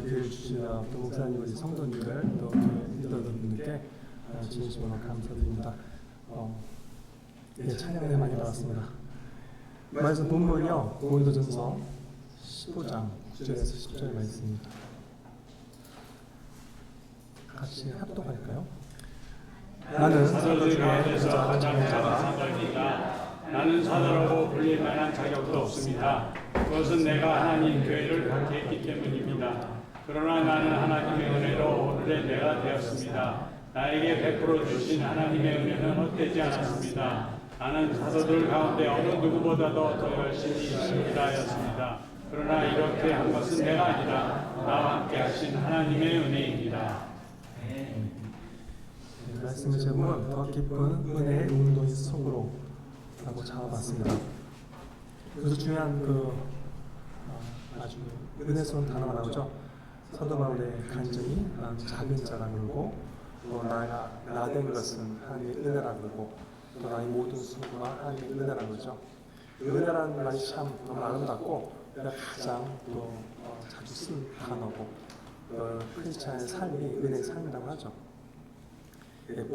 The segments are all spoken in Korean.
기회를 주신 또 목사님, 우리 성도님들, 또 리더분들께 진심으로 감사드립니다. 찬양을 많이 받았습니다. 말씀 본문이요, 고린도전서 15장 9절에서 10절 말씀입니다. 같이 합독할까요? 나는 사도들 가운데서 가장 작은 사도입니다. 나는 사도라고 불릴 만한 자격도 없습니다. 그것은 내가 하나님 교회를 갖게 했기 때문입니다. 그러나 나는 하나님의 은혜로 오늘의 내가 되었습니다. 나에게 베풀어 주신 하나님의 은혜는 헛되지 않았습니다. 나는 사도들 가운데 어느 누구보다도 더 열심히 일하였습니다. 그러나 이렇게 한 것은 내가 아니라 나와 함께 하신 하나님의 은혜입니다. 말씀의 제목은 더 깊은 은혜의 운동이 속으로 라고 잡아봤습니다. 그래서 중요한 아주 은혜스러운 단어가 나오죠. 사도 바울의 간증이 작은 자라 그러고, 또 나 된 것은 하나님의 은혜라 그러고, 또 나의 모든 수고가 하나님의 은혜라 그러죠. 은혜라는 말이 참 너무 아름답고 가장 또 자주 쓴 단어고, 크리스찬의 삶이 은혜의 삶이라고 하죠.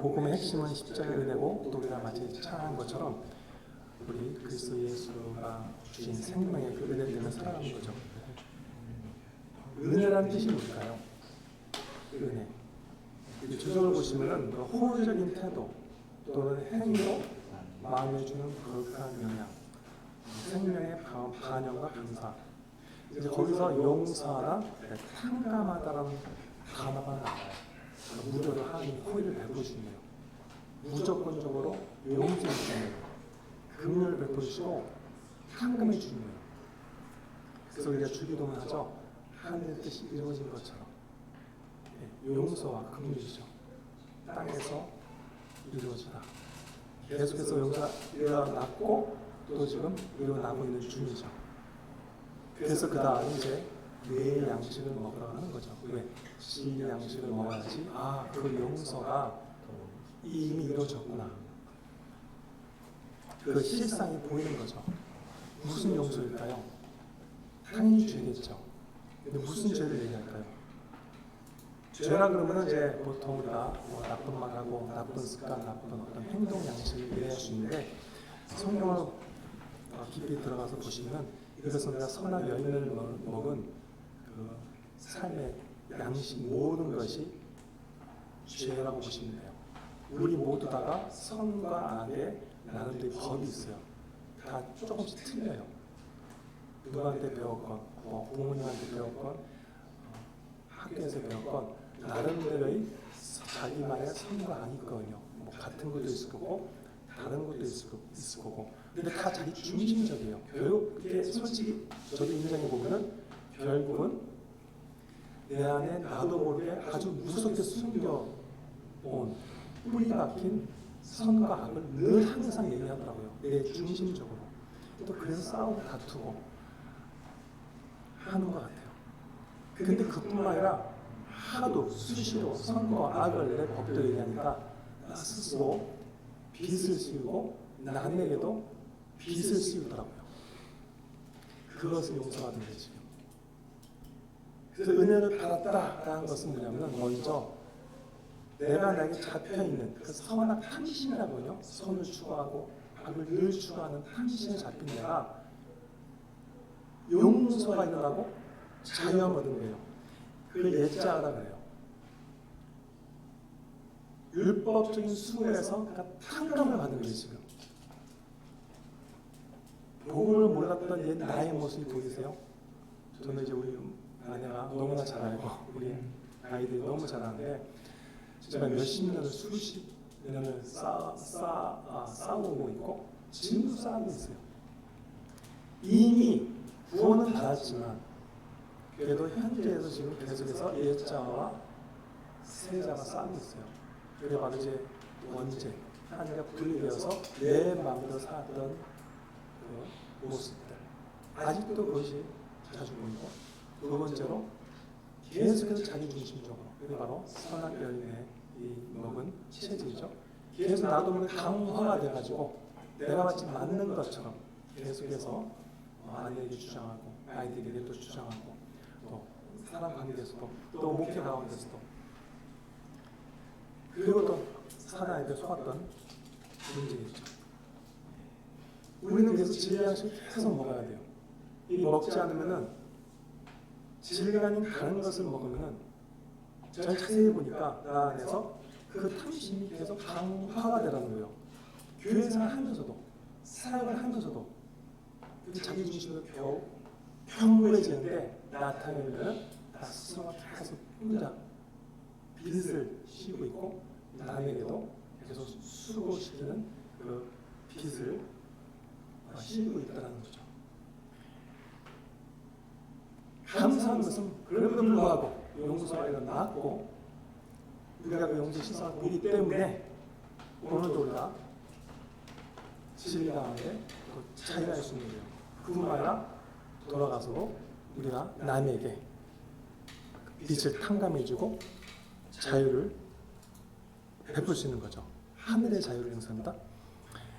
복음의 핵심은 십자가의 은혜고, 또 우리가 마치 찬양한 것처럼 우리 그리스도 예수가 주신 생명의 그 은혜 때문에 살아가는 거죠. 은혜라는 뜻이 뭘까요? 은혜. 주석을 보시면은 호의적인 태도 또는 행위로 마음에 주는 거룩한 영향, 생명의 반영과 감사. 이제 거기서 용서하다, 탕감하다라는 단어가 나와요. 무료로 하나님이 호의를 베푸시네요. 무조건적으로 용서해 주시네요. 긍휼을 베푸시고 탕감해 주시네요. 그래서 우리가 주기도문 하죠. 하늘의 뜻이 이루어진 것처럼 용서와 긍휼이죠. 땅에서 이루어지다. 계속해서 용서가 일어났고 또 지금 일어나고 있는 중이죠. 그래서 그 다음 이제 내 양식을 먹으라고 하는 거죠. 왜? 진리 양식을 먹어야지 그 용서가 이미 이루어졌구나. 그 실상이 보이는 거죠. 무슨 용서일까요? 당연히 죄겠죠. 근데 무슨 죄를 얘기할까요? 죄라 그러면 이제 보통 우리가 나쁜 말하고 나쁜 습관, 나쁜 어떤 행동 양식을 이해할 수 있는데, 성경을 깊이 들어가서 보시면 이것은 우리가 선악 열매를 먹은 그 삶의 양식 모든 것이 죄라고 보시면 돼요. 우리 모두 다가 선과 악에 나름대로 법이 있어요. 다 조금씩 틀려요. 누구한테 배웠건, 부모님한테 배웠건, 학교에서 배웠건 나름대로의 자기만의 선과 악이 있거든요. 같은 것도 있을 거고 다른 것도 있을 거고, 근데 다 자기 중심적이에요. 결국 그게 솔직히 저도 인정해 보면은 결국은 내 안에 나도 모르게 아주 무섭게 숨겨온 뿌리 박힌 선과 악을 늘 항상 얘기하더라고요. 내 중심적으로. 또 그래서 싸우고 다투고 하는 것 같아요. 근데 그뿐만 아니라 하도 수시로 선과 악을 내 법도 얘기하니까 나 스스로 빚을 씌우고 남에게도 빚을 씌우더라고요. 그것을 용서하는 거지. 그래서 은혜를 받았다라는 것은 뭐냐면, 먼저 내가 나에게 잡혀있는 그 선악 탐심이라고요. 선을 추구하고 악을 늘 추구하는 탐심에 잡힌 내가 용서가 일어나고 자유함을 얻은 거예요. 그걸 예자하다 그래요. 율법적인 수고에서 탕감을 받은 거예요. 지금 복음을 몰랐던 옛 나의 모습이 보이세요? 저는 이제 우리 아내가 너무나 잘 알고 우리 아이들이 너무 잘 아는데, 제가 몇십 년을 수십 년을 쌓아오고 있고 지금도 쌓고 있어요. 이미 구원은 받았지만 그래도 현재에서 지금 계속해서 옛자와 새자가 싸우고 있어요. 그게 바로 이제 원죄, 하나님과 분리되어서 내 마음대로 살았던 그 모습들, 아직도 그것이 자주 보이고, 두 번째로 계속해서 자기 중심적으로, 그게 바로 선악 열매 먹은 체질이죠. 계속 나도 모르게 강화가 돼가지고 내가 마치 맞는 것처럼 계속해서 아내에게 주장하고 아이들에게 또 주장하고 또 사람 관계에서도 또 목회 가운데서도 그리고 또 사나이들 속았던 문제겠죠. 우리는 계속 진리양식 계속 먹어야 돼요. 이 먹지 않으면은 진리가 아닌 다른 것을 먹으면은 잘 자세히 보니까 나 안에서 그 탐심이 계속 강화가 되라는 거예요. 교회 생활 하면서도 사역을 하면서도 자기 중심으로 겨우 평범해지는데 나타내면 나 스스로가 계속 혼자 빚을 씌우고 있고 남에게도 계속 수고시키는 그 빚을 씌우고 있다는 거죠. 감사한 것은 그럼에도 불구하고 용서가 나왔고 우리가 그 용서 실상을 보기 때문에 오늘도 우리가 진리 가운데 차이할 수 있는 거예요. 그뿐만 아니라 돌아가서도 우리가 남에게 빛을 탕감해주고 자유를 베풀 수 있는 거죠. 하늘의 자유를 형성합니다.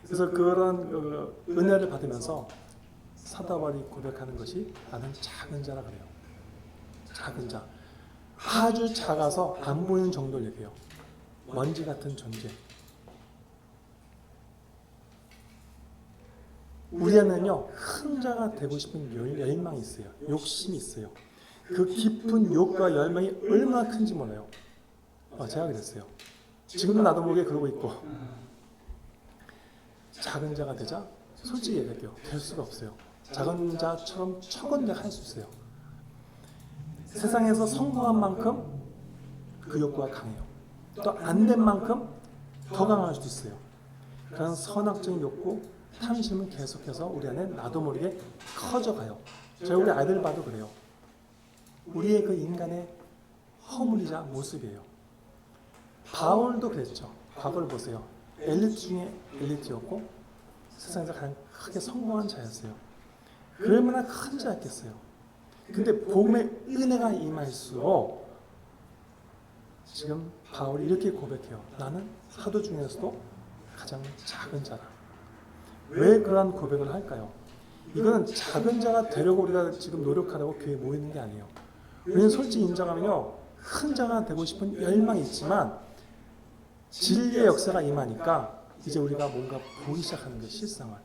그래서 그런 은혜를 받으면서 사도 바울이 고백하는 것이 나는 작은 자라 그래요. 작은 자. 아주 작아서 안 보이는 정도를 얘기해요. 먼지 같은 존재. 우리 안에는요, 큰 자가 되고 싶은 열망이 있어요. 욕심이 있어요. 그 깊은 욕과 열망이 얼마나 큰지 몰라요. 제가 그랬어요. 지금도 나도 모르게 그러고 있고. 작은 자가 되자 솔직히 얘기할게요. 될 수가 없어요. 작은 자처럼 척언자가 할 수 있어요. 세상에서 성공한 만큼 그 욕구가 강해요. 또 안 된 만큼 더 강할 수도 있어요. 그런 선악적인 욕구, 탐심은 계속해서 우리 안에 나도 모르게 커져가요. 저희 우리 아이들 봐도 그래요. 우리의 그 인간의 허물이자 모습이에요. 바울도 그랬죠. 과거를 보세요. 엘리트 중에 엘리트였고 세상에서 가장 크게 성공한 자였어요. 얼마나 큰 자였겠어요. 근데 복음의 은혜가 임할수록 지금 바울이 이렇게 고백해요. 나는 사도 중에서도 가장 작은 자다. 왜 그런 고백을 할까요? 이거는 작은 자가 되려고 우리가 지금 노력하려고 교회에 모이는 게 아니에요. 우리는 솔직히 인정하면요, 큰 자가 되고 싶은 열망이 있지만 진리의 역사가 임하니까 이제 우리가 뭔가 보기 시작하는 거예요. 실상을.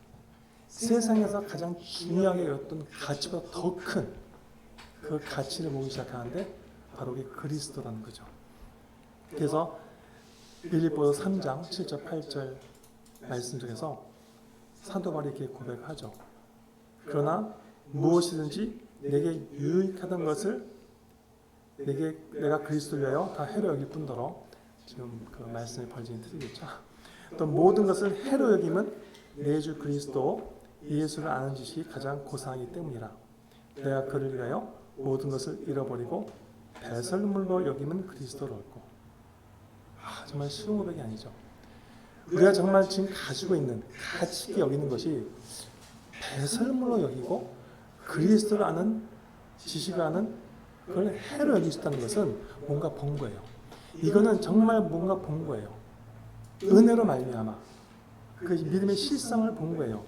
세상에서 가장 중요하게 여겼던 가치보다 더 큰 그 가치를 보기 시작하는데 바로 그게 그리스도라는 거죠. 그래서 빌립보서 3장 7절 8절 말씀 중에서 사도 바울이 이렇게 고백하죠. 그러나 무엇이든지 내게 유익하던 것을 내가 그리스도를 위하여 다 해로 여길 뿐더러 지금 그 말씀의 벌징이 틀리겠죠. 또 모든 것을 해로 여김은 내 주 그리스도 예수를 아는 지식이 가장 고상하기 때문이라. 내가 그를 위하여 모든 것을 잃어버리고 배설물로 여김은 그리스도를 얻고. 정말 쉬운 고백이 아니죠. 우리가 정말 지금 가지고 있는 가치 있게 여기는 것이 배설물로 여기고 그리스도를 아는 지식을 아는 그걸 해로 여길 수 있다는 것은 뭔가 본 거예요. 이거는 정말 뭔가 본 거예요. 은혜로 말미암아 그 믿음의 실상을 본 거예요.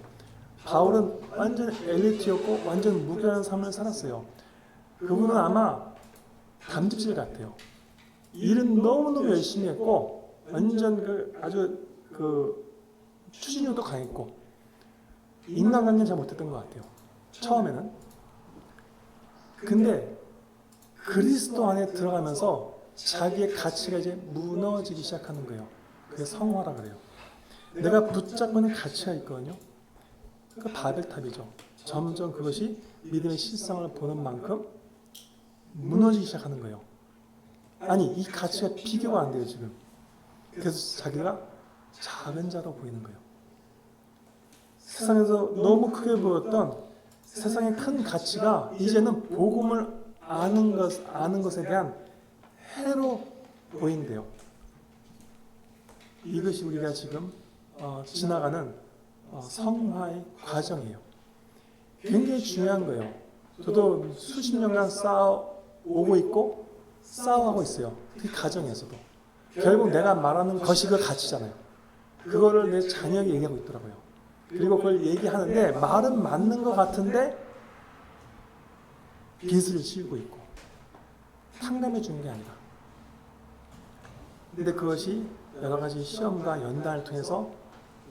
바울은 완전 엘리트였고 완전 무결한 삶을 살았어요. 그분은 아마 담즙질 같아요. 일은 너무너무 열심히 했고 완전 아주 추진력도 강했고 인간관계는 잘 못했던 것 같아요. 처음에는. 근데 그리스도 안에 들어가면서 자기의 가치가 이제 무너지기 시작하는 거예요. 그게 성화라 그래요. 내가 붙잡고 있는 가치가 있거든요. 그 바벨탑이죠. 점점 그것이 믿음의 실상을 보는 만큼 무너지기 시작하는 거예요. 아니, 이 가치가 비교가 안 돼요, 지금. 그래서 자기가 작은 자로 보이는 거예요. 세상에서 너무 크게 보였던 세상의 큰 가치가 이제는 복음을 아는 것에 대한 해로 보인대요. 이것이 우리가 지금 지나가는 성화의 과정이에요. 굉장히 중요한 거예요. 저도 수십 년간 쌓아오고 있고 싸워하고 있어요. 그 가정에서도. 결국 내가 말하는 것이 그 가치잖아요. 그거를 내 자녀에게 얘기하고 있더라고요. 그리고 그걸 얘기하는데 말은 맞는 것 같은데 빚을 지우고 있고 탕감해 주는 게 아니라. 근데 그것이 여러 가지 시험과 연단을 통해서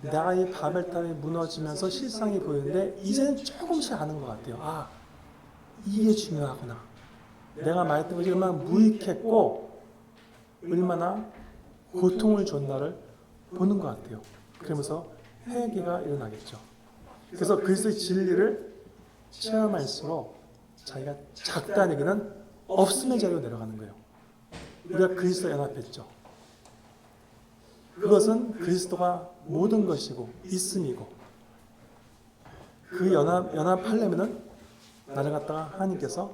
나의 바벨탑이 무너지면서 실상이 보이는데 이제는 조금씩 아는 것 같아요. 아, 이게 중요하구나. 내가 말했던 것이 얼마나 무익했고 얼마나 고통을 줬나를 보는 것 같아요. 그러면서 회개가 일어나겠죠. 그래서 그리스도의 진리를 체험할수록 자기가 작다는 얘기는 없음의 자리로 내려가는 거예요. 우리가 그리스도와 연합했죠. 그것은 그리스도가 모든 것이고 있음이고 그 연합하려면은 나를 갖다가 하나님께서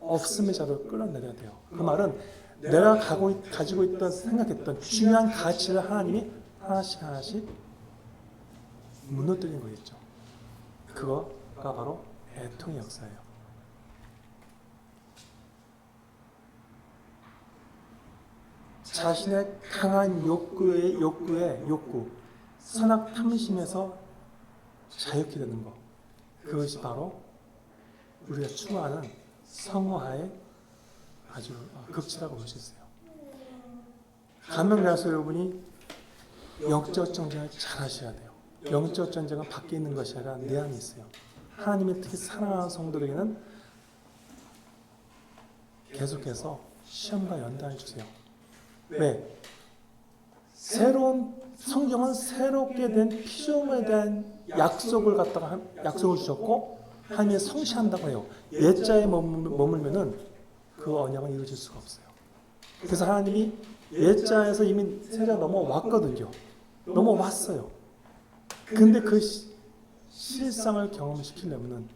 없음의 자리로 끌어내려야 돼요. 그 말은 내가 가지고 있던 생각했던 중요한 가치를 하나님이 하나씩 하나씩 무너뜨리는 거겠죠. 그거가 바로 애통의 역사예요. 자신의 강한 욕구, 선악 탐심에서 자유케 되는 것. 그것이 바로 우리가 추구하는 성화의 아주 극치라고 볼 수 있어요. 간명가서 여러분이 영적 전쟁을 잘 하셔야 돼요. 영적 전쟁은 밖에 있는 것이 아니라 내 안에 있어요. 하나님이 특히 사랑하는 성도에게는 계속해서 시험과 연단을 주세요. 왜? 성경은 새롭게 된 피조물에 대한 약속을 주셨고 하나님이 성취한다고 해요. 옛자에 머물면은 그 언약은 이루어질 수가 없어요. 그래서 하나님이 옛자에서 이미 세자 넘어왔거든요. 넘어왔어요. 근데 그 실상을 경험시키려면은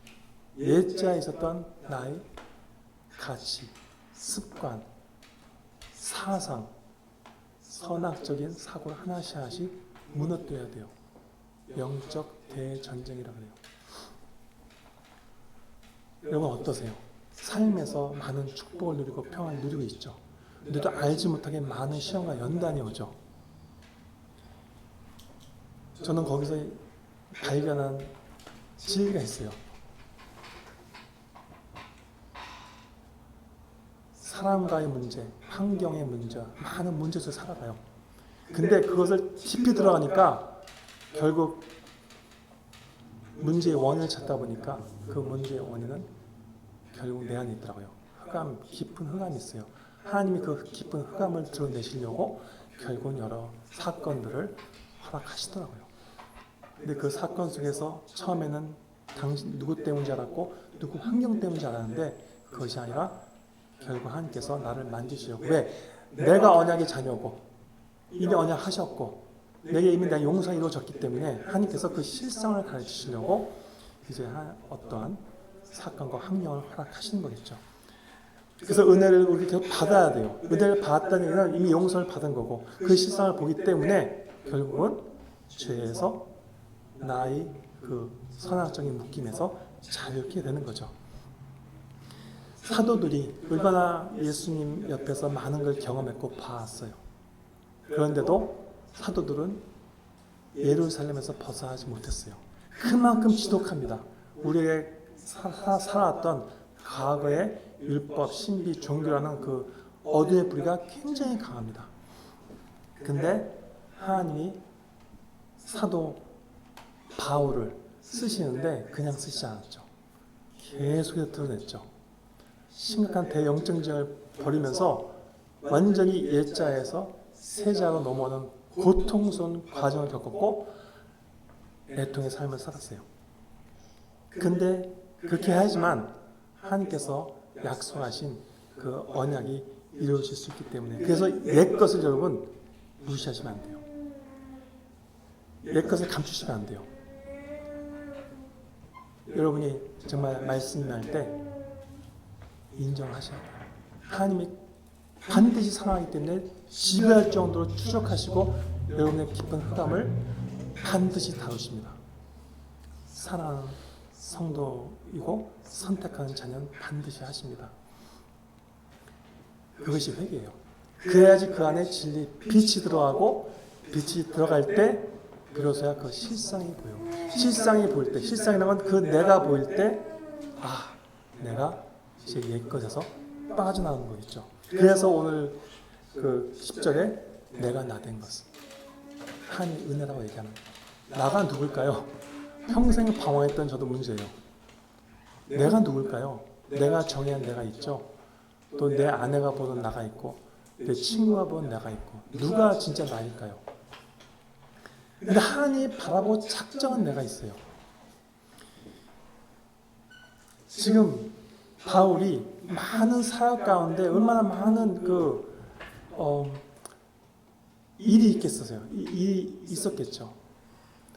옛자에 있었던 나의 가치, 습관, 사상, 선악적인 사고를 하나씩 무너뜨려야 돼요. 영적 대전쟁이라고 해요. 여러분 어떠세요? 삶에서 많은 축복을 누리고 평안을 누리고 있죠. 근데도 알지 못하게 많은 시험과 연단이 오죠. 저는 거기서 발견한 진리가 있어요. 사람과의 문제, 환경의 문제, 많은 문제 속에 살아가요. 근데 그것을 깊이 들어가니까 결국 문제의 원인을 찾다 보니까 그 문제의 원인은 결국 내 안에 있더라고요. 깊은 흑암이 있어요. 하나님이 그 깊은 흑암을 드러내시려고 결국은 여러 사건들을 허락하시더라고요. 근데 그 사건 속에서 처음에는 당신 누구 때문인지 알았고 누구 환경 때문인지 알았는데 그것이 아니라 결국 하나님께서 나를 만지시려고. 왜? 내가 언약의 자녀고 이미 언약하셨고 내게 이미 내 용서가 이루어졌기 때문에 하나님께서 그 실상을 가르치시려고 이제 어떠한 사건과 환경을 허락하시는 거겠죠. 그래서 은혜를 우리 계속 받아야 돼요. 은혜를 받았다는 얘기는 이미 용서를 받은 거고 그 실상을 보기 때문에 결국은 죄에서 나의 그 선악적인 묶임에서 자유케 되는 거죠. 사도들이 얼마나 예수님 옆에서 많은 걸 경험했고 봤어요. 그런데도 사도들은 예루살렘에서 벗어나지 못했어요. 그만큼 지독합니다. 우리의 살아왔던 과거의 율법, 신비, 종교라는 그 어둠의 뿌리가 굉장히 강합니다. 근데 하나님이 사도 바울을 쓰시는데 그냥 쓰시지 않았죠. 계속해서 드러냈죠. 심각한 대영적 전쟁을 벌이면서 완전히 옛자에서 세자로 넘어오는 고통스러운 과정을 겪었고 애통의 삶을 살았어요. 근데 그렇게 하지만 하나님께서 약속하신 그 언약이 이루어질 수 있기 때문에 그래서 옛 것을 여러분 무시하시면 안 돼요. 옛 것을 감추시면 안 돼요. 여러분이 정말 말씀할 때 인정하셔야 돼요. 하나님이 반드시 사랑하기 때문에 지배할 정도로 추적하시고 여러분의 깊은 흑암을 반드시 다루십니다. 사랑하는 성도이고 선택하는 자녀는 반드시 하십니다. 그것이 회개예요. 그래야지 그 안에 진리, 빛이 들어가고 빛이 들어갈 때 비로소야 그 실상이 보여. 실상이 보일 때, 실상이라는 건 그 내가 보일 때, 아, 내가 이제 옛것에서 빠져나오는 거겠죠. 그래서 오늘 그 10절에 내가 나 된 것은 하나님 은혜라고 얘기하는 거예요. 나가 누굴까요? 평생 방황했던 저도 문제예요. 내가 누굴까요? 내가 정의한 내가 있죠. 또 내 아내가 보던 나가 있고 내 친구가 보던 내가 있고 누가 진짜 나일까요? 근데 하나님이 바라보고 작정한 내가 있어요. 지금 바울이 많은 사역 가운데 얼마나 많은 일이 있겠어요. 일이 있었겠죠.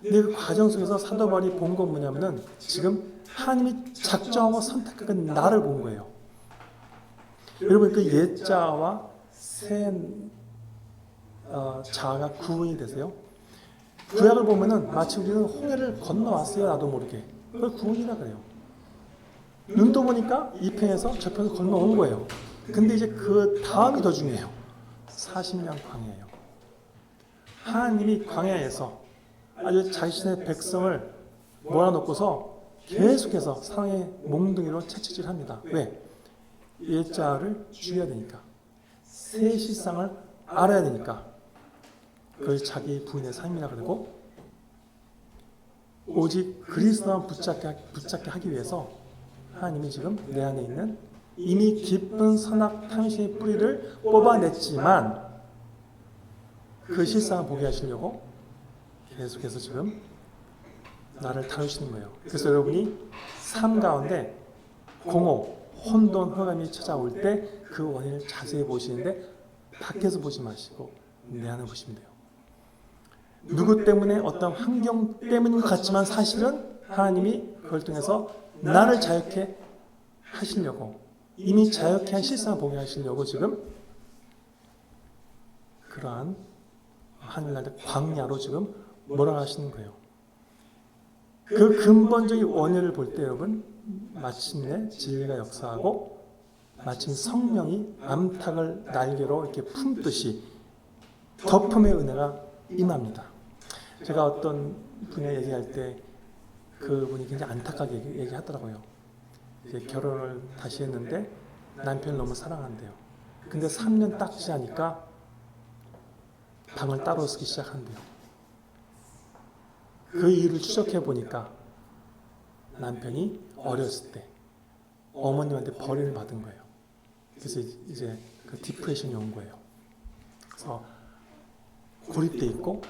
근데 그 과정 속에서 사도 바울이 본 건 뭐냐면은 지금 하나님이 작정하고 선택한 나를 본 거예요. 여러분 그 옛자와 새 자가 구분이 되세요? 구약을 보면은 마치 우리는 홍해를 건너왔어요. 나도 모르게. 그걸 구원이라 그래요. 눈 떠보니까 이 편에서 저 편에서 건너온 거예요. 근데 이제 그 다음이 더 중요해요. 40년 광야예요. 하나님이 광야에서 아주 자신의 백성을 몰아놓고서 계속해서 사랑의 몽둥이로 채찍질합니다. 왜? 옛자를 죽여야 되니까. 새 실상을 알아야 되니까. 그걸 자기 부인의 삶이라 그러고 오직 그리스도만 붙잡게 하기 위해서 하나님이 지금 내 안에 있는 이미 깊은 선악 탐심의 뿌리를 뽑아냈지만 그 실상을 보게 하시려고 계속해서 지금 나를 다루시는 거예요. 그래서 여러분이 삶 가운데 공허, 혼돈, 흑암이 찾아올 때 그 원인을 자세히 보시는데 밖에서 보지 마시고 내 안을 보시면 돼요. 누구 때문에 어떤 환경 때문인 것 같지만 사실은 하나님이 그걸 통해서 나를 자유케 하시려고 이미 자유케 한 실상을 보게 하시려고 지금 그러한 하늘나라의 광야로 지금 몰아가시는 거예요. 그 근본적인 원인을 볼 때 여러분 마침내 진리가 역사하고 마침 성령이 암탉을 날개로 이렇게 품듯이 덮음의 은혜가 임합니다. 제가 어떤 분야 얘기할 때 그분이 굉장히 안타깝게 얘기하더라고요. 이제 결혼을 다시 했는데 남편을 너무 사랑한대요. 근데 3년 딱 지나니까 방을 따로 쓰기 시작한대요. 그 이유를 추적해 보니까 남편이 어렸을 때 어머님한테 버림을 받은 거예요. 그래서 이제 그 디프레션이 온 거예요. 그래서 고립돼 있고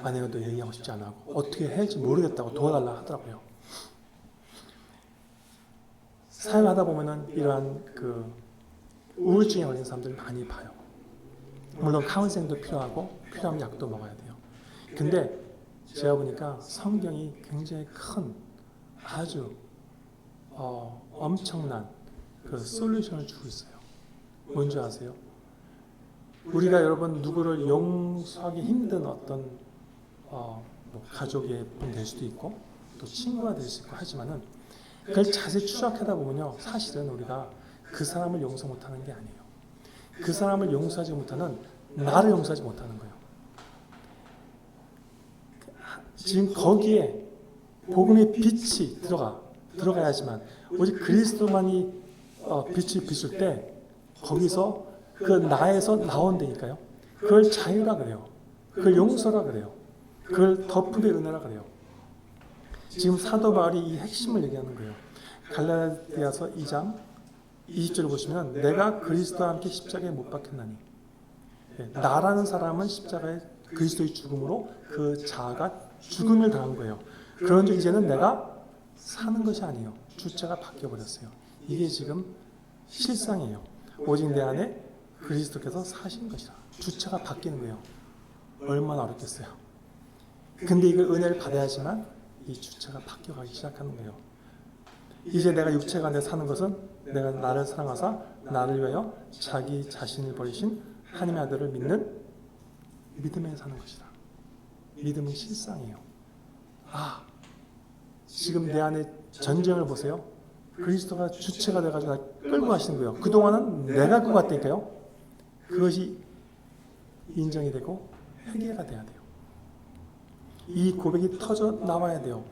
아내가 또 얘기하고 싶지 않아 하고 어떻게 해야 할지 모르겠다고 도와달라 하더라고요. 사역하다 보면은 이러한 그 우울증에 걸린 사람들 많이 봐요. 물론 카운셀링도 필요하고 필요하면 약도 먹어야 돼요. 근데 제가 보니까 성경이 굉장히 큰 아주 엄청난 그 솔루션을 주고 있어요. 뭔지 아세요? 우리가 여러분 누구를 용서하기 힘든 어떤 뭐 가족의 분 될 수도 있고 또 친구가 될 수 있고 하지만은 그걸 자세히 추적하다 보면요 사실은 우리가 그 사람을 용서 못하는 게 아니에요. 그 사람을 용서하지 못하는 나를 용서하지 못하는 거예요. 지금 거기에 복음의 빛이 들어가야지만 오직 그리스도만이 빛을 비출 때 거기서 그 나에서 나온다니까요. 그걸 자유라 그래요. 그걸 용서라 그래요. 그걸 덮음의 은혜라 그래요. 지금 사도 바울이 이 핵심을 얘기하는 거예요. 갈라디아서 2장 20절을 보시면 내가 그리스도와 함께 십자가에 못 박혔나니 나라는 사람은 십자가에 그리스도의 죽음으로 그 자아가 죽음을 당한 거예요. 그런즉 이제는 내가 사는 것이 아니에요. 주체가 바뀌어버렸어요. 이게 지금 실상이에요. 오직 내 안에 그리스도께서 사신 것이라. 주체가 바뀌는 거예요. 얼마나 어렵겠어요. 근데 이걸 은혜를 받아야지만 이 주체가 바뀌어가기 시작하는 거예요. 이제 내가 육체가 내 사는 것은 내가 나를 사랑하사 나를 위하여 자기 자신을 버리신 하나님의 아들을 믿는 믿음에 사는 것이다. 믿음은 실상이에요. 지금 내 안에 전쟁을 보세요. 그리스도가 주체가 돼가지고 나 끌고 가시는 거예요. 그동안은 내가 끌고 갔다니까요. 그것이 인정이 되고 회개가 돼야 돼요. 이 고백이 터져 나와야 돼요.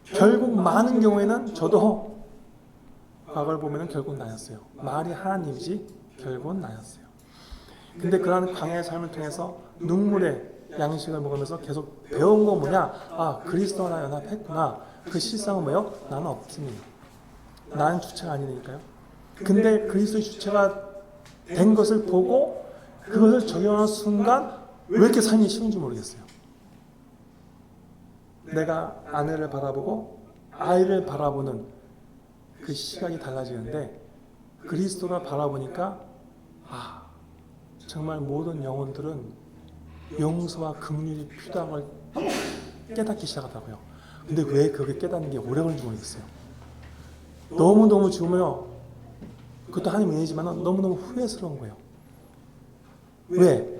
결국 많은 경우에는 저도 과거를 보면 결국 나였어요. 말이 하나님이지 결국은 나였어요. 근데 그러한 광야의 삶을 통해서 눈물의 양식을 먹으면서 계속 배운 거 뭐냐? 아, 그리스도와 나 연합했구나. 그 실상은 뭐예요? 나는 없습니다. 나는 주체가 아니니까요. 근데 그리스도의 주체가 된 것을 보고 그것을 적용하는 순간 왜 이렇게 삶이 쉬운지 모르겠어요. 내가 아내를 바라보고 아이를 바라보는 그 시각이 달라지는데 그리스도를 바라보니까 정말 모든 영혼들은 용서와 긍휼이 필요한 걸 깨닫기 시작하더라고요. 근데 왜 그게 깨닫는 게 오래 걸리는지 모르겠어요. 너무너무 죽으면 그것도 하나님 은혜지만 너무너무 후회스러운 거예요. 왜?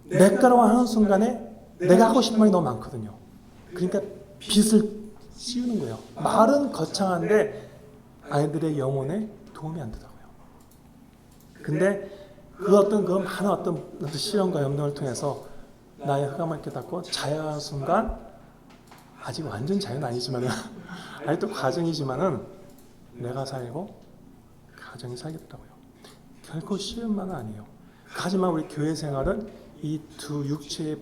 내 거라고 하는 순간에 내가 하고 싶은 말이 너무 많거든요. 그러니까 빚을 씌우는 거예요. 말은 거창한데 아이들의 영혼에 도움이 안 되더라고요. 근데 그 많은 어떤 시련과 염려를 통해서 나의 흑암을 깨닫고 자유한 순간 아직 완전 자유는 아니지만은 아직도 과정이지만은 내가 살고 가정이 살겠더라고요. 결코 쉬운 말은 아니에요. 하지만 우리 교회 생활은 이 두 육체의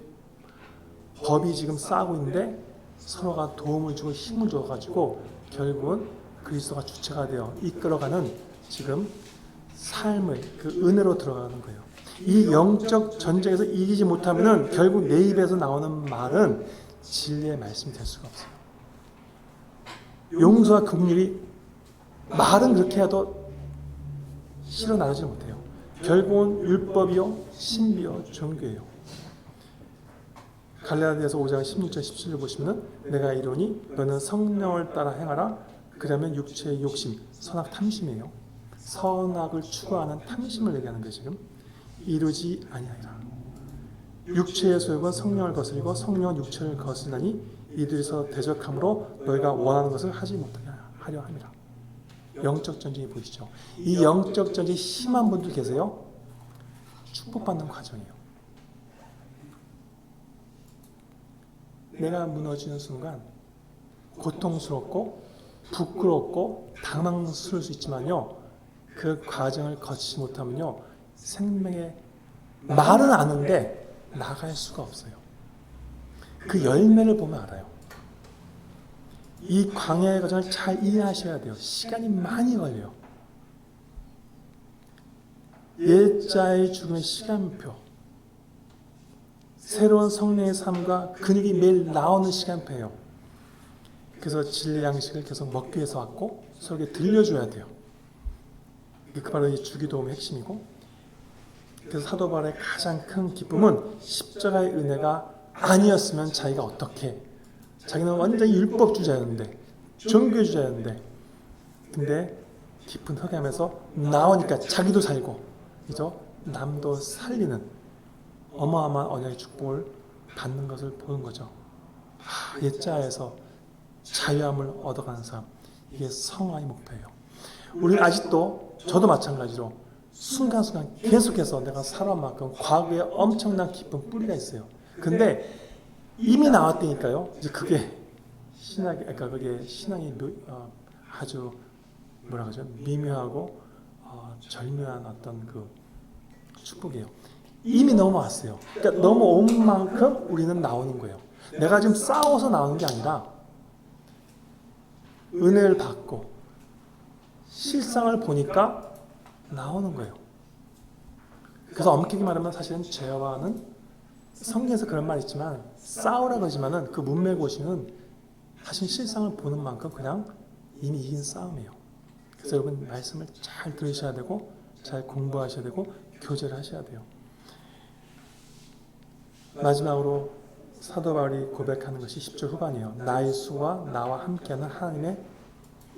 법이 지금 싸우고 있는데 서로가 도움을 주고 힘을 줘가지고 결국은 그리스도가 주체가 되어 이끌어가는 지금 삶을 그 은혜로 들어가는 거예요. 이 영적 전쟁에서 이기지 못하면은 결국 내 입에서 나오는 말은 진리의 말씀이 될 수가 없어요. 용서와 긍휼이 말은 그렇게 해도 실어 나누지 못해요. 결국은 율법이요 신비요 종교예요. 갈라디아서 5장 16절 17절 보시면은 내가 이르노니 너는 성령을 따라 행하라. 그러면 육체의 욕심 선악 탐심이에요. 선악을 추구하는 탐심을 얘기하는 거예요. 지금 이루지 아니하리라. 육체의 소욕은 성령을 거스리고 성령은 육체를 거스리나니 이들에서 대적함으로 너희가 원하는 것을 하지 못하게 하려 함이라. 영적 전쟁이 보이시죠? 이 영적 전쟁이 심한 분들 계세요. 축복받는 과정이에요. 내가 무너지는 순간 고통스럽고 부끄럽고 당황스러울 수 있지만요. 그 과정을 거치지 못하면요. 생명의 말은 아는데 나갈 수가 없어요. 그 열매를 보면 알아요. 이 광야의 과정을 잘 이해하셔야 돼요. 시간이 많이 걸려요. 옛자의 죽음의 시간표, 새로운 성령의 삶과 근육이 매일 나오는 시간표예요. 그래서 진리 양식을 계속 먹기 위해서 왔고 서로에게 들려줘야 돼요. 그 바로 이 주기도움의 핵심이고, 그래서 사도 바울의 가장 큰 기쁨은 십자가의 은혜가 아니었으면 자기가 어떻게, 자기는 완전히 율법주자였는데 종교주자였는데 근데 깊은 흑암에서 나오니까 자기도 살고 그죠? 남도 살리는 어마어마한 언약의 축복을 받는 것을 보는 거죠. 옛자에서 자유함을 얻어가는 삶, 이게 성화의 목표예요. 우리는 아직도, 저도 마찬가지로 순간순간 계속해서 내가 살아온 만큼 과거에 엄청난 깊은 뿌리가 있어요. 근데 이미 나왔다니까요. 이제 그게 그게 신앙이 아주 뭐라 그러죠? 미묘하고 절묘한 어떤 그 축복이에요. 이미 넘어왔어요. 그러니까 넘어온 만큼 우리는 나오는 거예요. 내가 지금 싸워서 나오는 게 아니라 은혜를 받고 실상을 보니까 나오는 거예요. 그래서 엄격히 말하면 사실은 죄와는 성경에서 그런 말 있지만 싸우라 그러지만은 그 문맥고시는 사실 실상을 보는 만큼 그냥 이미 이긴 싸움이에요. 그래서 여러분 말씀을 잘 들으셔야 되고 잘 공부하셔야 되고 교제를 하셔야 돼요. 마지막으로 사도 바울이 고백하는 것이 10절 후반이에요. 나의 수고와 나와 함께하는 하나님의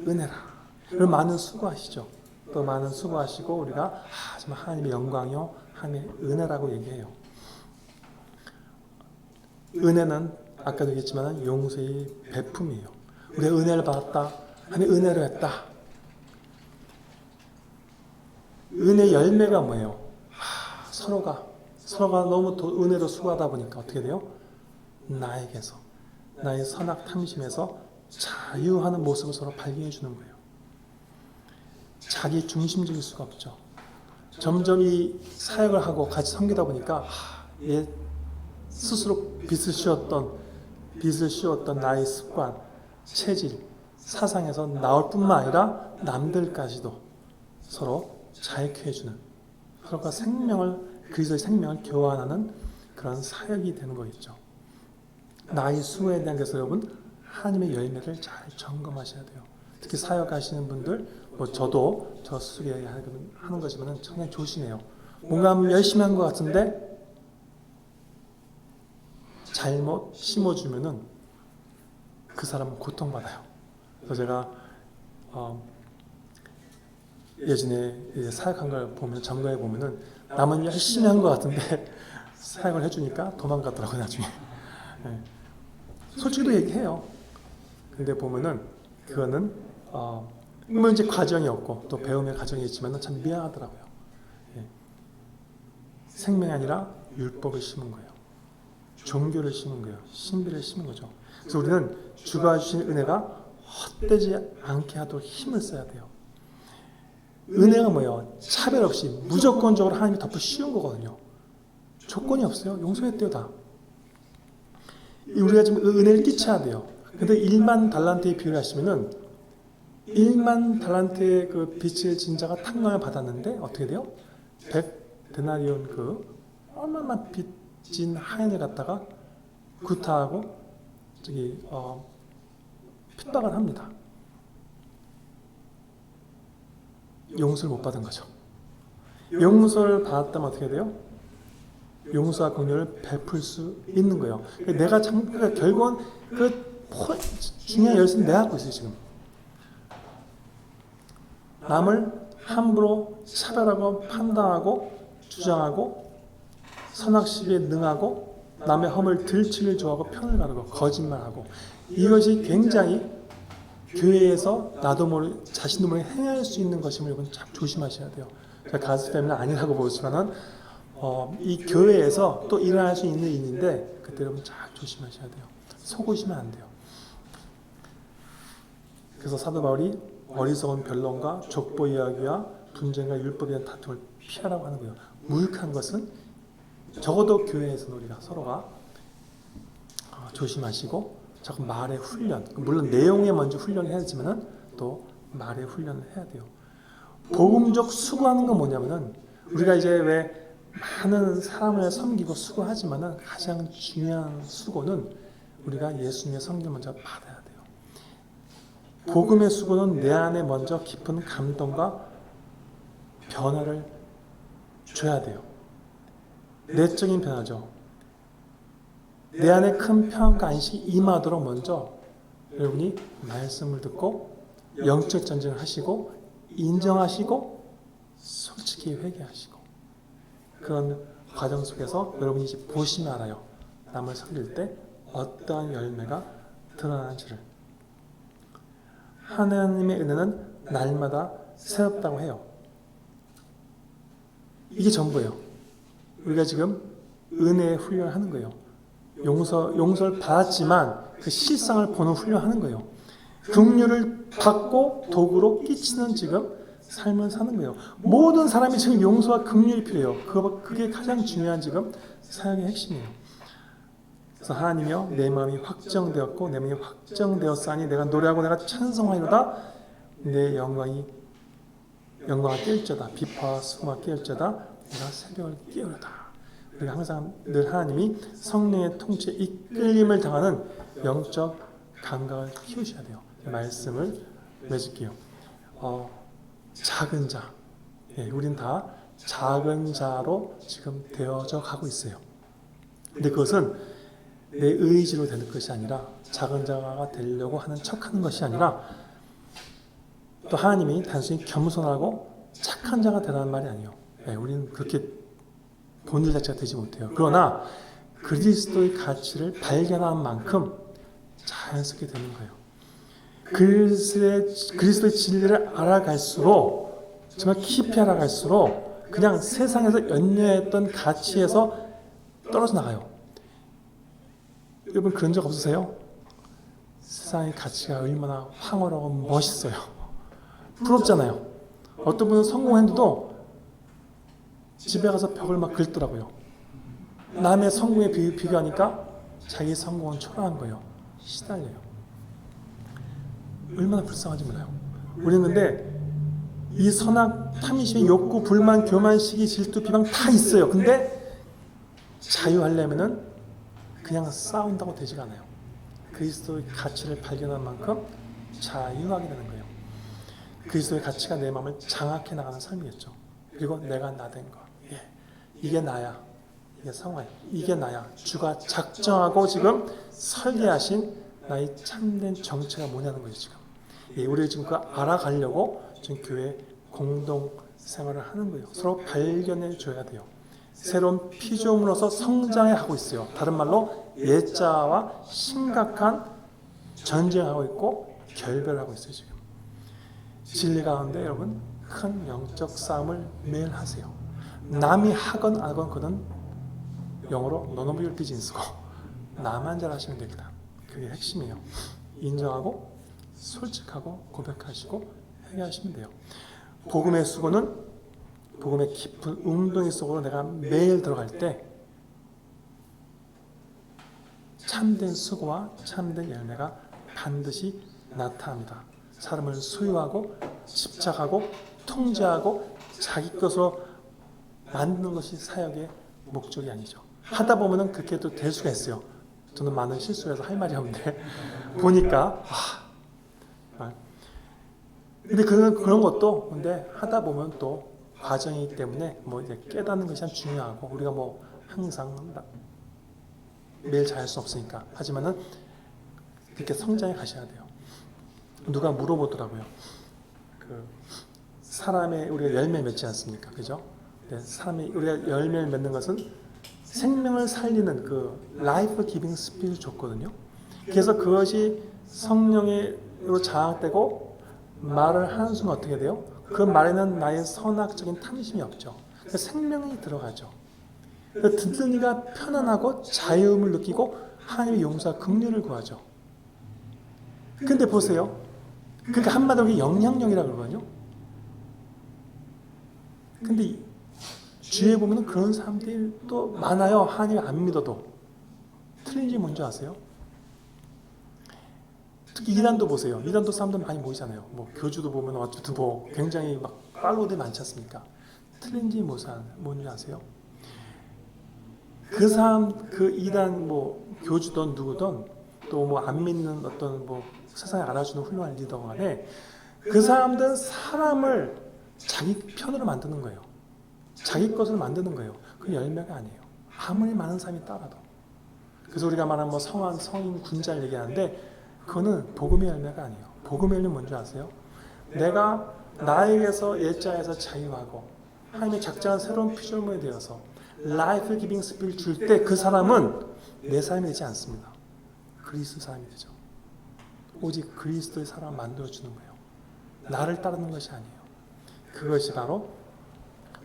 은혜라. 여러분 많은 수고하시죠. 또 많은 수고하시고 우리가 정말 하나님의 영광이요 하나님의 은혜라고 얘기해요. 은혜는 아까도 얘기했지만 용서의 베품이에요. 우리가 은혜를 받았다. 하나님의 은혜를 했다. 은혜 열매가 뭐예요? 서로가 너무 은혜로 수고하다 보니까 어떻게 돼요? 나에게서 나의 선악 탐심에서 자유하는 모습을 서로 발견해 주는 거예요. 자기 중심적일 수가 없죠. 점점 이 사역을 하고 같이 섬기다 보니까 얘 스스로 빚을 씌웠던 나의 습관, 체질, 사상에서 나올 뿐만 아니라 남들까지도 서로 자유케 해주는, 서로가 그리스도의 생명을 교환하는 그런 사역이 되는 거겠죠. 나의 수고에 대한 것에서 여러분 하나님의 열매를 잘 점검하셔야 돼요. 특히 사역하시는 분들, 저도 저 스스로 하는 거지만 정말 조심해요. 뭔가 열심히 한 것 같은데 잘못 심어주면은 그 사람은 고통받아요. 그래서 제가 예전에 사역한 걸 보면 점검해 보면은 남은 열심히 한 것 같은데 사역을 해주니까 도망가더라고요 나중에. 네. 솔직히도 얘기해요. 근데 보면은 그거는 물론 이제 과정이 없고 또 배움의 과정이 있지만 참 미안하더라고요. 예. 생명이 아니라 율법을 심은 거예요. 종교를 심은 거예요. 신비를 심은 거죠. 그래서 우리는 주가 주신 은혜가 헛되지 않게 하도록 힘을 써야 돼요. 은혜가 뭐예요? 차별 없이 무조건적으로 하나님이 덮어 씌운 거거든요. 조건이 없어요. 용서했대요 다. 우리가 지금 은혜를 끼쳐야 돼요. 근데 1만 달란트에 비유하시면은 1만 달란트의 그 빚을 진 자가 탕감을 받았는데 어떻게 돼요? 100데나리온 그 얼마나 빚진 하인을 갖다가 구타하고 핍박을 합니다. 용서를 못 받은 거죠. 용서를 받았다면 어떻게 돼요? 용서와 긍휼을 베풀 수 있는 거예요. 그러니까 결국은 중요한 열쇠는 내가 갖고 있어요 지금. 남을 함부로 차별하고 판단하고 주장하고 선악시비에 능하고 남의 허물 들추기를 좋아하고 편을 가르고 거짓말하고, 이것이 굉장히 교회에서 자신도 모르게 행할 수 있는 것임을 여러분 참 조심하셔야 돼요. 제가 가스 때문에 아니라고 보지만은 이 교회에서 또 일어날 수 있는 일인데 그때 여러분 잘 조심하셔야 돼요. 속으시면 안 돼요. 그래서 사도 바울이 어리석은 변론과 족보 이야기와 분쟁과 율법에 대한 다툼을 피하라고 하는 거예요. 무익한 것은 적어도 교회에서는 우리가 서로가 조심하시고 자꾸 말의 훈련, 물론 내용에 먼저 훈련을 해야 되지만 또 말의 훈련을 해야 돼요. 복음적 수고하는 건 뭐냐면은 우리가 이제 왜 많은 사람을 섬기고 수고하지만은 가장 중요한 수고는 우리가 예수님의 섬김을 먼저 받아야 돼요. 복음의 수고는 내 안에 먼저 깊은 감동과 변화를 줘야 돼요. 내적인 변화죠. 내 안에 큰 평안과 안식이 임하도록 먼저 여러분이 말씀을 듣고 영적 전쟁을 하시고 인정하시고 솔직히 회개하시고, 그런 과정 속에서 여러분이 이제 보시면 알아요. 남을 섬길 때 어떠한 열매가 드러나는지를. 하나님의 은혜는 날마다 새롭다고 해요. 이게 전부예요. 우리가 지금 은혜의 훈련을 하는 거예요. 용서를 받았지만 그 실상을 보는 훈련을 하는 거예요. 긍휼을 받고 도구로 끼치는 지금 삶을 사는 거예요. 모든 사람이 지금 용서와 긍휼이 필요해요. 그게 가장 중요한 지금 사역의 핵심이에요. 그래서 하나님이여 내 마음이 확정되었고 내 마음이 확정되었사니 내가 노래하고 내가 찬송하리로다. 내 영광이 깰지어다. 비파와 수고가 깰지어다. 내가 새벽을 깨우리다. 우리가 항상 늘 하나님이 성령의 통치에 이끌림을 당하는 영적 감각을 키우셔야 돼요. 말씀을 맺을게요. 작은 자. 우린 다 작은 자로 지금 되어져 가고 있어요. 근데 그것은 내 의지로 되는 것이 아니라 작은 자가 되려고 하는 척하는 것이 아니라 또 하나님이 단순히 겸손하고 착한 자가 되라는 말이 아니에요. 우리는 그렇게 본질 자체가 되지 못해요. 그러나 그리스도의 가치를 발견한 만큼 자연스럽게 되는 거예요. 그리스도의 진리를 알아갈수록, 정말 깊이 알아갈수록 그냥 세상에서 연려했던 가치에서 떨어져 나가요. 여러분 그런 적 없으세요? 세상의 가치가 얼마나 황홀하고 멋있어요. 부럽잖아요. 어떤 분은 성공했는데도 집에 가서 벽을 막 긁더라고요. 남의 성공에 비교하니까 자기 성공은 초라한 거예요. 시달려요. 얼마나 불쌍한지 몰라요. 우리는 근데 이 선악, 탐심의 욕구, 불만, 교만, 시기, 질투, 비방 다 있어요. 근데 자유하려면은 그냥 싸운다고 되지가 않아요. 그리스도의 가치를 발견한 만큼 자유하게 되는 거예요. 그리스도의 가치가 내 마음을 장악해 나가는 삶이겠죠. 그리고 내가 나 된 거. 예. 이게 나야. 이게 성화야. 이게 나야. 주가 작정하고 지금 설계하신 나의 참된 정체가 뭐냐는 거예요, 지금. 예, 우리 지금 그거 알아가려고 지금 교회 공동 생활을 하는 거예요. 서로 발견해 줘야 돼요. 새로운 피조물로서 성장해 하고 있어요. 다른 말로 옛자와 심각한 전쟁하고 있고 결별하고 있어요, 지금. 진리 가운데 여러분 큰 영적 싸움을 매일 하세요. 남이 하건 안 하건 그는 영어로 None of your business고 나만 잘하시면 됩니다. 그게 핵심이에요. 인정하고 솔직하고 고백하시고 회개하시면 돼요. 복음의 수고는 복음의 깊은 웅덩이 속으로 내가 매일 들어갈 때 참된 수고와 참된 열매가 반드시 나타납니다. 사람을 소유하고 집착하고 통제하고 자기 것으로 만드는 것이 사역의 목적이 아니죠. 하다 보면은 그렇게 또 될 수가 있어요. 저는 많은 실수해서 할 말이 없는데 보니까 근데 그런 것도 근데 하다 보면 또 과정이기 때문에 뭐 이제 깨닫는 것이 참 중요하고 우리가 뭐 항상 매일 잘할 수 없으니까 하지만은 그렇게 성장해 가셔야 돼요. 누가 물어보더라고요. 그 사람의 우리가 열매 맺지 않습니까? 그죠? 네, 사람이 우리가 열매를 맺는 것은 생명을 살리는 그 라이프 기빙 스피릿이 좋거든요. 그래서 그것이 성령으로 장악되고 말을 하는 순간 어떻게 돼요? 그 말에는 나의 선악적인 탐심이 없죠. 생명이 들어가죠. 듣는 이가 편안하고 자유함을 느끼고 하나님의 용서와 긍휼을 구하죠. 근데 보세요. 그러니까 한마디로 영향력이라고 그러거든요. 근데 주위에 보면 그런 사람들이 또 많아요. 하나님 안 믿어도. 틀린지 뭔지 아세요? 특히 이단도 보세요. 이단도 사람들 많이 모이잖아요. 뭐 교주도 보면 어쨌든 뭐 굉장히 막 팔로워들이 많지 않습니까? 틀린지 뭔지 아세요? 그 사람 그 이단 뭐 교주든 누구든 또 뭐 안 믿는 어떤 뭐 세상에 알아주는 훌륭한 리더 간에 그 사람들은 사람을 자기 편으로 만드는 거예요. 자기 것을 만드는 거예요. 그 열매가 아니에요. 아무리 많은 사람이 따라도. 그래서 우리가 말하는 뭐 성한, 성인, 군자를 얘기하는데 그거는 복음의 열매가 아니에요. 복음의 열매는 뭔지 아세요? 내가 나에게서 옛자에서 자유하고 하나님의 작정한 새로운 피조물이 되어서 라이프 기빙 스피릿 줄 때 그 사람은 내 사람이 되지 않습니다. 그리스도 사람이 되죠. 오직 그리스도의 사람을 만들어주는 거예요. 나를 따르는 것이 아니에요. 그것이 바로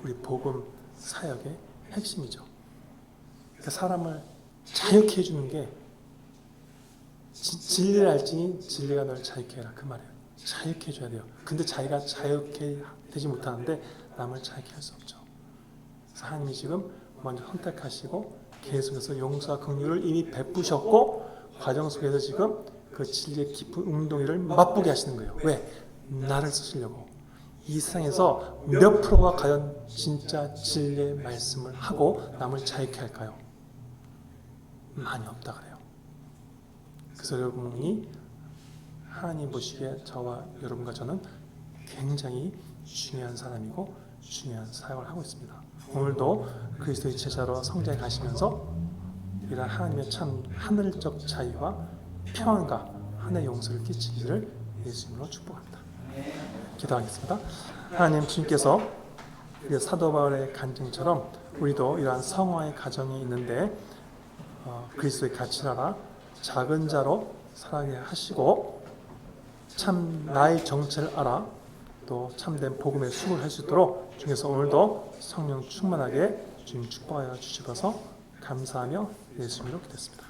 우리 복음 사역의 핵심이죠. 그러니까 사람을 자유케 해주는 게 진리를 알지니 진리가 널 자유케 해라 그 말이에요. 자유케 해줘야 돼요. 근데 자기가 자유케 되지 못하는데 남을 자유케 할 수 없죠. 그래서 하나님이 지금 먼저 선택하시고 계속해서 용서와 긍휼을 이미 베푸셨고 과정 속에서 지금 그 진리의 깊은 웅덩이를 맛보게 하시는 거예요. 왜? 나를 쓰시려고. 이 세상에서 몇 프로가 과연 진짜 진리의 말씀을 하고 남을 자유케 할까요? 많이 없다 그래요. 그래서 여러분이 하나님 보시기에 저와 여러분과 저는 굉장히 중요한 사람이고 중요한 사역을 하고 있습니다. 오늘도 그리스도의 제자로 성장해 가시면서 이런 하나님의 참 하늘적 자유와 평안과 하나의 용서를 끼치기를 예수님으로 축복합니다. 기도하겠습니다. 하나님 주님께서 사도 바울의 간증처럼 우리도 이러한 성화의 가정이 있는데 그리스도의 가치를 알아 작은 자로 살아가게 하시고 참 나의 정체를 알아 또 참된 복음의 수고를 할 수 있도록 주님께서 오늘도 성령 충만하게 주님 축복하여 주시어서 감사하며 예수님으로 기도했습니다.